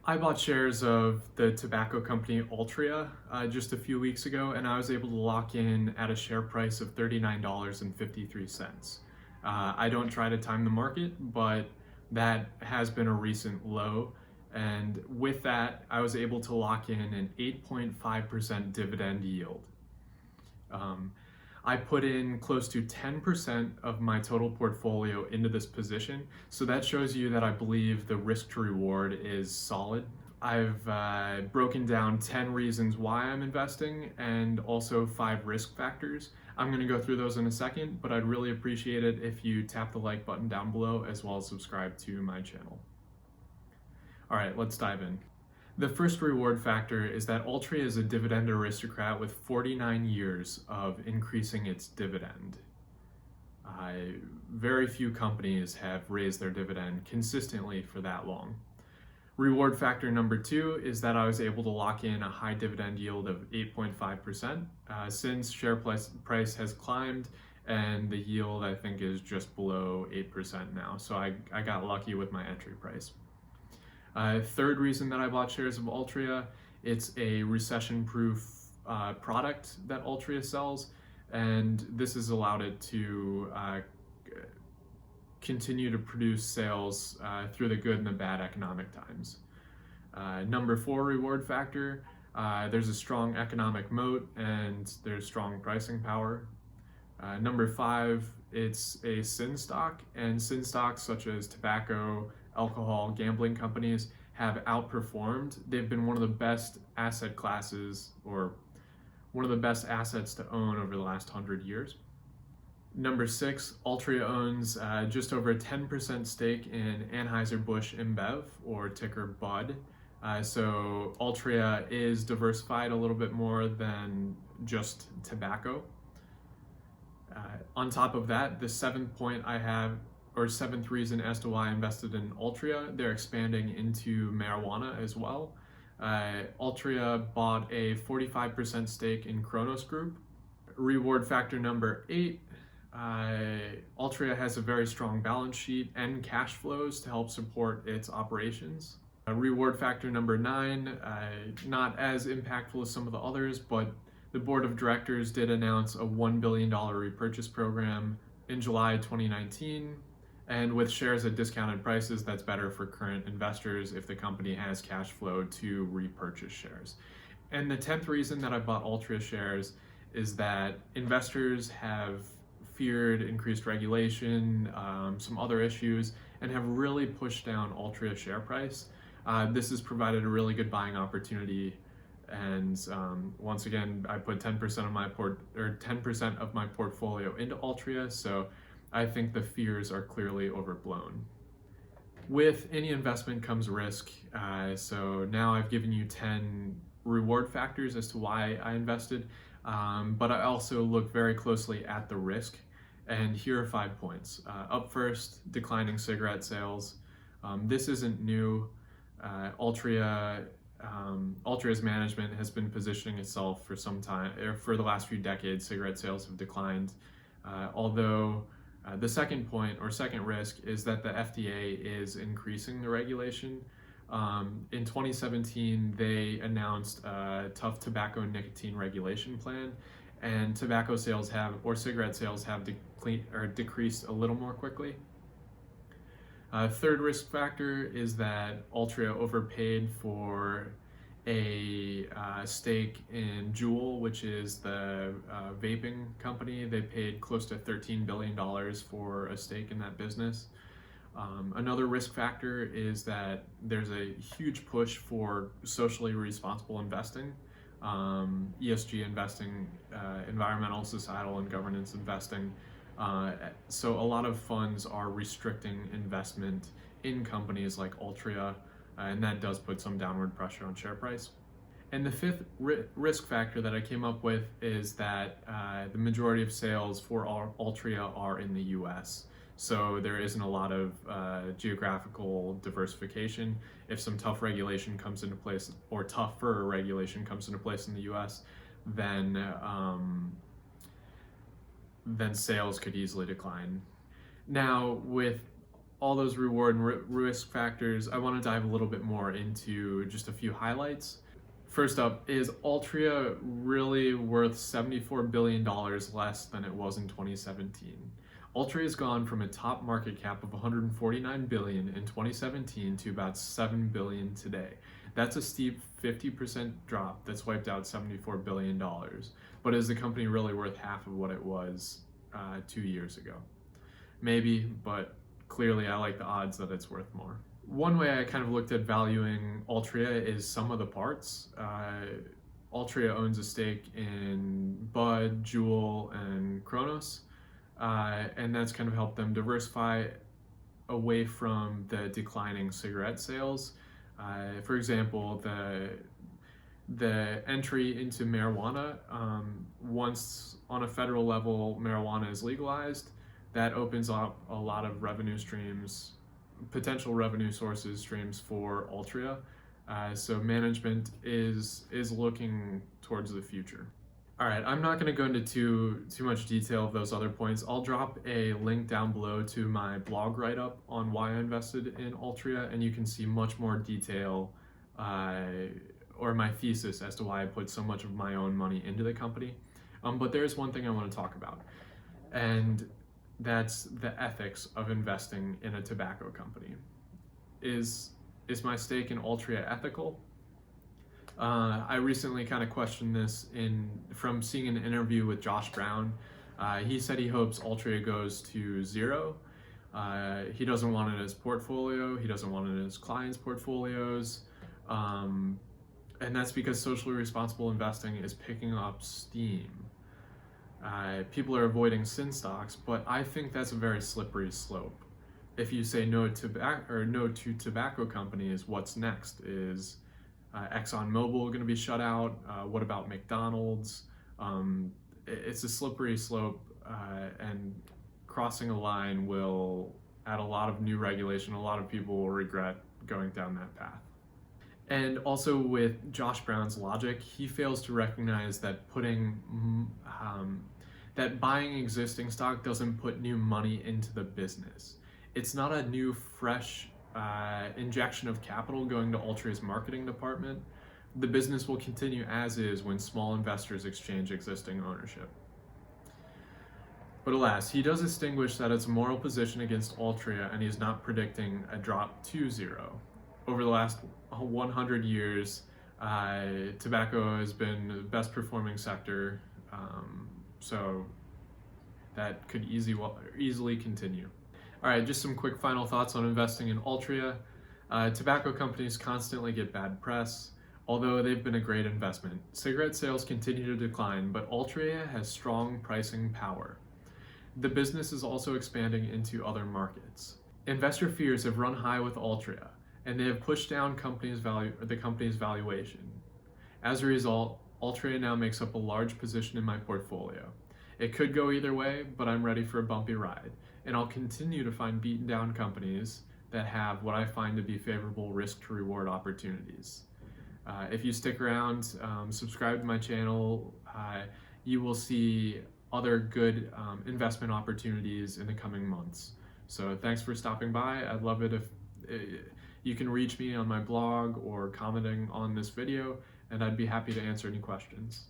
I bought shares of the tobacco company Altria just a few weeks ago, and I was able to lock in at a share price of $39.53. I don't try to time the market, but that has been a recent low. And with that, I was able to lock in an 8.5% dividend yield. I put in close to 10% of my total portfolio into this position. So that shows you that I believe the risk to reward is solid. I've broken down 10 reasons why I'm investing and also 5 risk factors. I'm going to go through those in a second, but I'd really appreciate it if you tap the like button down below as well as subscribe to my channel. All right, let's dive in. The first reward factor is that Altria is a dividend aristocrat with 49 years of increasing its dividend. Very few companies have raised their dividend consistently for that long. Reward factor number 2 is that I was able to lock in a high dividend yield of 8.5% since share price has climbed, and the yield I think is just below 8% now. So I got lucky with my entry price. Third reason that I bought shares of Altria, it's a recession-proof product that Altria sells, and this has allowed it to continue to produce sales through the good and the bad economic times. Number 4 reward factor, there's a strong economic moat and there's strong pricing power. Number 5, it's a sin stock, and sin stocks such as tobacco, alcohol, gambling companies have outperformed. They've been one of the best asset classes, or one of the best assets to own over the last 100 years. Number 6, Altria owns just over a 10% stake in Anheuser-Busch InBev, or ticker BUD. So Altria is diversified a little bit more than just tobacco. On top of that, the 7th point I have, or 7th reason as to why I invested in Altria, they're expanding into marijuana as well. Altria bought a 45% stake in Kronos Group. Reward factor number 8, Altria has a very strong balance sheet and cash flows to help support its operations. Reward factor number 9, not as impactful as some of the others, but the board of directors did announce a $1 billion repurchase program in July 2019. And with shares at discounted prices, that's better for current investors if the company has cash flow to repurchase shares. And the 10th reason that I bought Altria shares is that investors have feared increased regulation, some other issues, and have really pushed down Altria share price. This has provided a really good buying opportunity. And once again, I put 10% of my portfolio into Altria, so I think the fears are clearly overblown. With any investment comes risk. So now I've given you 10 reward factors as to why I invested, but I also look very closely at the risk. And here are 5 points. Up first, declining cigarette sales. This isn't new. Altria's management has been positioning itself for some time, or for the last few decades. Cigarette sales have declined, although the second point, or second risk, is that the FDA is increasing the regulation. In 2017, they announced a tough tobacco and nicotine regulation plan, and tobacco sales cigarette sales have decreased a little more quickly. Third risk factor is that Altria overpaid for a stake in Juul, which is the vaping company. They paid close to $13 billion for a stake in that business. Another risk factor is that there's a huge push for socially responsible investing, ESG investing, environmental, societal, and governance investing. So a lot of funds are restricting investment in companies like Altria, and that does put some downward pressure on share price. And the 5th risk factor that I came up with is that the majority of sales for Altria are in the US. So there isn't a lot of geographical diversification. If some tough regulation comes into place, or tougher regulation comes into place in the US, then sales could easily decline. Now, with all those reward and risk factors, I want to dive a little bit more into just a few highlights. First up, is Altria really worth $74 billion less than it was in 2017? Altria has gone from a top market cap of $149 billion in 2017 to about $7 billion today. That's a steep 50% drop that's wiped out $74 billion. But is the company really worth half of what it was 2 years ago? Maybe, but clearly I like the odds that it's worth more. One way I kind of looked at valuing Altria is sum of the parts. Altria owns a stake in Bud, Juul, and Kronos, and that's kind of helped them diversify away from the declining cigarette sales. For example, the entry into marijuana, once on a federal level marijuana is legalized, that opens up a lot of revenue streams, potential revenue streams for Altria. So management is looking towards the future. All right, I'm not going to go into too much detail of those other points. I'll drop a link down below to my blog write-up on why I invested in Altria, and you can see much more detail or my thesis as to why I put so much of my own money into the company. But there's one thing I want to talk about, and that's the ethics of investing in a tobacco company. Is my stake in Altria ethical? I recently kind of questioned this from seeing an interview with Josh Brown. He said he hopes Altria goes to zero. He doesn't want it in his portfolio. He doesn't want it in his clients' portfolios. And that's because socially responsible investing is picking up steam. People are avoiding sin stocks, but I think that's a very slippery slope. If you say no to tobacco companies, what's next? Is ExxonMobil going to be shut out? What about McDonald's? It's a slippery slope, and crossing a line will add a lot of new regulation. A lot of people will regret going down that path. And also with Josh Brown's logic, he fails to recognize that that buying existing stock doesn't put new money into the business. It's not a new, fresh injection of capital going to Altria's marketing department. The business will continue as is when small investors exchange existing ownership. But alas, he does distinguish that it's a moral position against Altria, and he's not predicting a drop to zero. Over the last 100 years, tobacco has been the best performing sector, so that could easily continue. All right, just some quick final thoughts on investing in Altria. Tobacco companies constantly get bad press, although they've been a great investment. Cigarette sales continue to decline, but Altria has strong pricing power. The business is also expanding into other markets. Investor fears have run high with Altria, and they have pushed down the company's valuation. As a result, Altria now makes up a large position in my portfolio. It could go either way, but I'm ready for a bumpy ride, and I'll continue to find beaten down companies that have what I find to be favorable risk to reward opportunities. If you stick around, subscribe to my channel, you will see other good investment opportunities in the coming months. So thanks for stopping by. I'd love it if you can reach me on my blog or commenting on this video, and I'd be happy to answer any questions.